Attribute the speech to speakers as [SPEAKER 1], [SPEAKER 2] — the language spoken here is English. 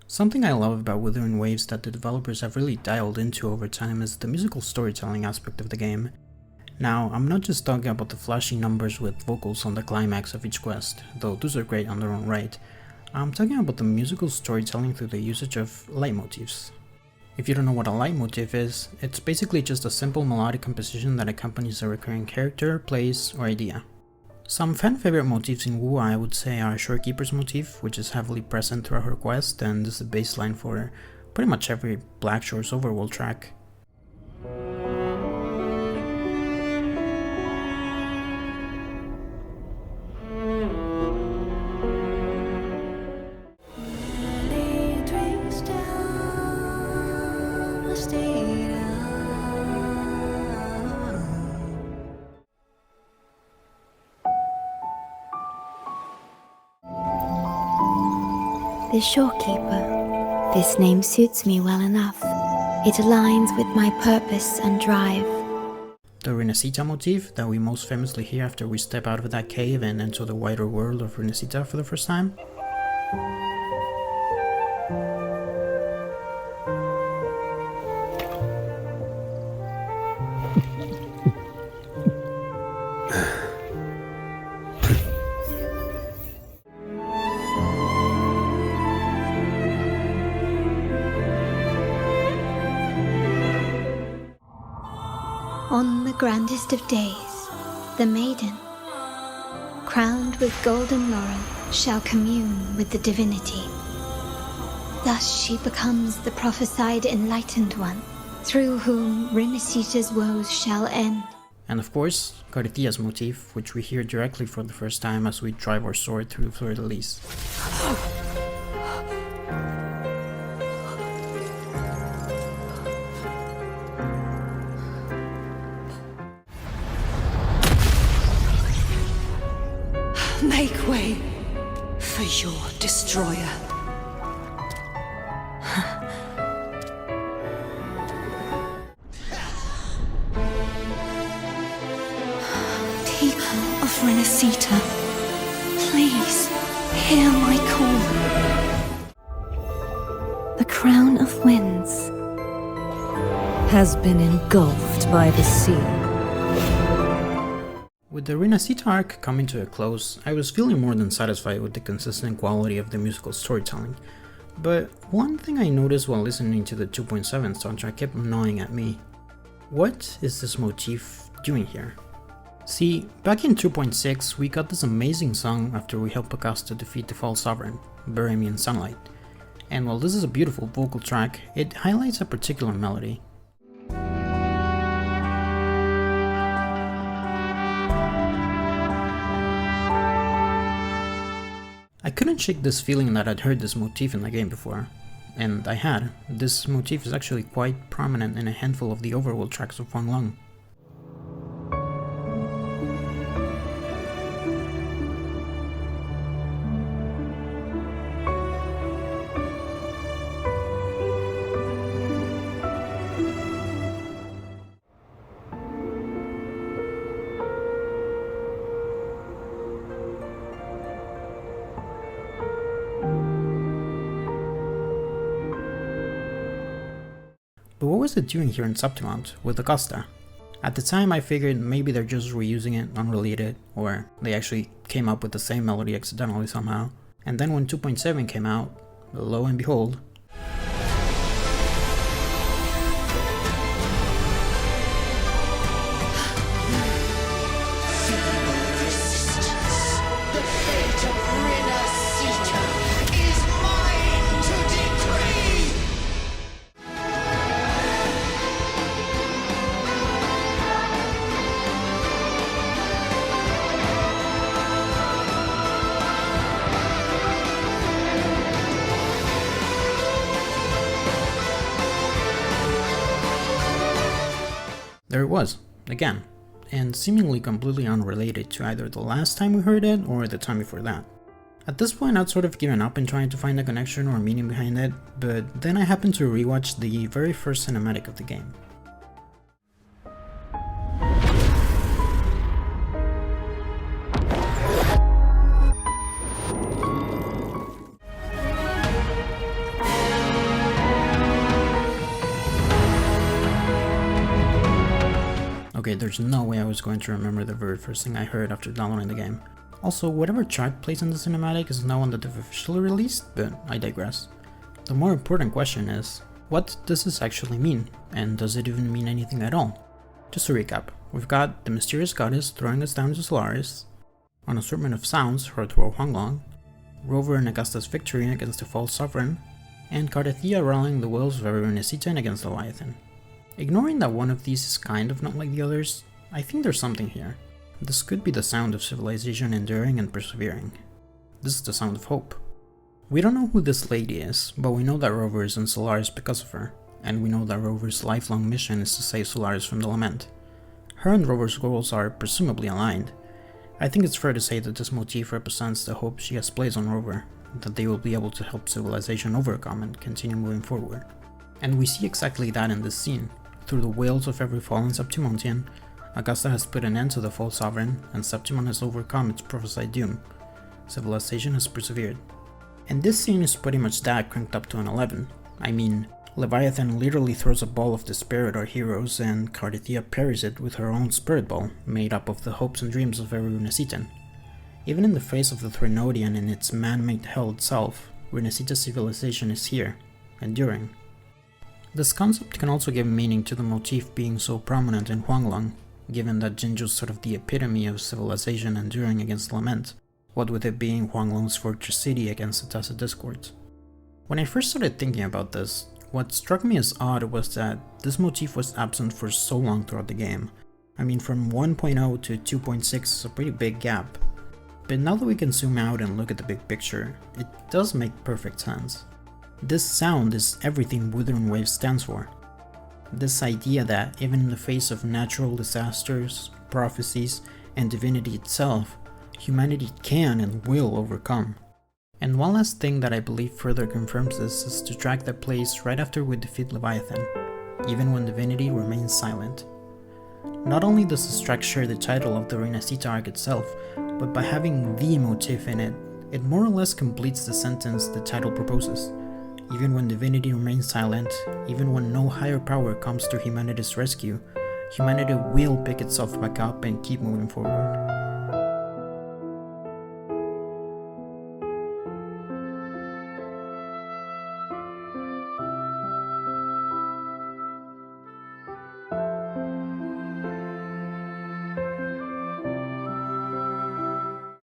[SPEAKER 1] Something I love about Wuthering Waves that the developers have really dialed into over time is the musical storytelling aspect of the game. Now, I'm not just talking about the flashy numbers with vocals on the climax of each quest, though those are great on their own right. I'm talking about the musical storytelling through the usage of leitmotifs. If you don't know what a leitmotif is, it's basically just a simple melodic composition that accompanies a recurring character, place, or idea. Some fan favorite motifs in Wu I would say are Shorekeeper's motif, which is heavily present throughout her quest and is the baseline for pretty much every Black Shores overworld track.
[SPEAKER 2] The Shorekeeper. This name suits me well enough. It aligns with my purpose and drive.
[SPEAKER 1] The Renacita motif that we most famously hear after we step out of that cave and enter the wider world of Renacita for the first time.
[SPEAKER 2] On the grandest of days, the maiden, crowned with golden laurel, shall commune with the divinity. Thus she becomes the prophesied enlightened one, through whom Renacita's woes shall end.
[SPEAKER 1] And of course, Cartilla's motif, which we hear directly for the first time as we drive our sword through Fleur-de-Lis.
[SPEAKER 3] Make way for your destroyer. People of Renacita, please hear my call.
[SPEAKER 4] The crown of winds has been engulfed by the sea.
[SPEAKER 1] With the Renacita arc coming to a close, I was feeling more than satisfied with the consistent quality of the musical storytelling. But one thing I noticed while listening to the 2.7 soundtrack kept gnawing at me. What is this motif doing here? See, back in 2.6 we got this amazing song after we helped Picasta defeat the False Sovereign, Bury Me in Sunlight. And while this is a beautiful vocal track, it highlights a particular melody. I couldn't shake this feeling that I'd heard this motif in the game before. And I had. This motif is actually quite prominent in a handful of the overworld tracks of Huang Lung. But what was it doing here in Subtimount with Augusta? At the time I figured maybe they're just reusing it unrelated, or they actually came up with the same melody accidentally somehow. And then when 2.7 came out, lo and behold, there it was, again, and seemingly completely unrelated to either the last time we heard it or the time before that. At this point I'd sort of given up in trying to find a connection or meaning behind it, but then I happened to rewatch the very first cinematic of the game. Okay, there's no way I was going to remember the very first thing I heard after downloading the game. Also, whatever chart plays in the cinematic is now one that they've officially released, but I digress. The more important question is, what does this actually mean, and does it even mean anything at all? Just to recap, we've got the mysterious goddess throwing us down to Solaris, an assortment of sounds heard through Huanglong, Rover and Augusta's victory against the false sovereign, and Cardathia rallying the wills of every Renacita against Leviathan. Ignoring that one of these is kind of not like the others, I think there's something here. This could be the sound of civilization enduring and persevering. This is the sound of hope. We don't know who this lady is, but we know that Rover is in Solaris because of her, and we know that Rover's lifelong mission is to save Solaris from the Lament. Her and Rover's goals are presumably aligned. I think it's fair to say that this motif represents the hope she has placed on Rover, that they will be able to help civilization overcome and continue moving forward. And we see exactly that in this scene. Through the wails of every fallen Septimontian, Augusta has put an end to the false sovereign, and Septimon has overcome its prophesied doom. Civilization has persevered. And this scene is pretty much that cranked up to an 11. I mean, Leviathan literally throws a ball of despair at our heroes, and Cardathia parries it with her own spirit ball, made up of the hopes and dreams of every Renacitan. Even in the face of the Threnodian and its man-made hell itself, Renacita civilization is here, enduring. This concept can also give meaning to the motif being so prominent in Huanglong, given that Jinzhou's sort of the epitome of civilization enduring against Lament, what with it being Huanglong's fortress city against the Tacit Discords. When I first started thinking about this, what struck me as odd was that this motif was absent for so long throughout the game. I mean, from 1.0 to 2.6 is a pretty big gap. But now that we can zoom out and look at the big picture, it does make perfect sense. This sound is everything Wuthering Waves stands for. This idea that even in the face of natural disasters, prophecies, and divinity itself, humanity can and will overcome. And one last thing that I believe further confirms this is the track that plays right after we defeat Leviathan, even when divinity remains silent. Not only does this track share the title of the Renacita arc itself, but by having the motif in it, it more or less completes the sentence the title proposes. Even when divinity remains silent, even when no higher power comes to humanity's rescue, humanity will pick itself back up and keep moving forward.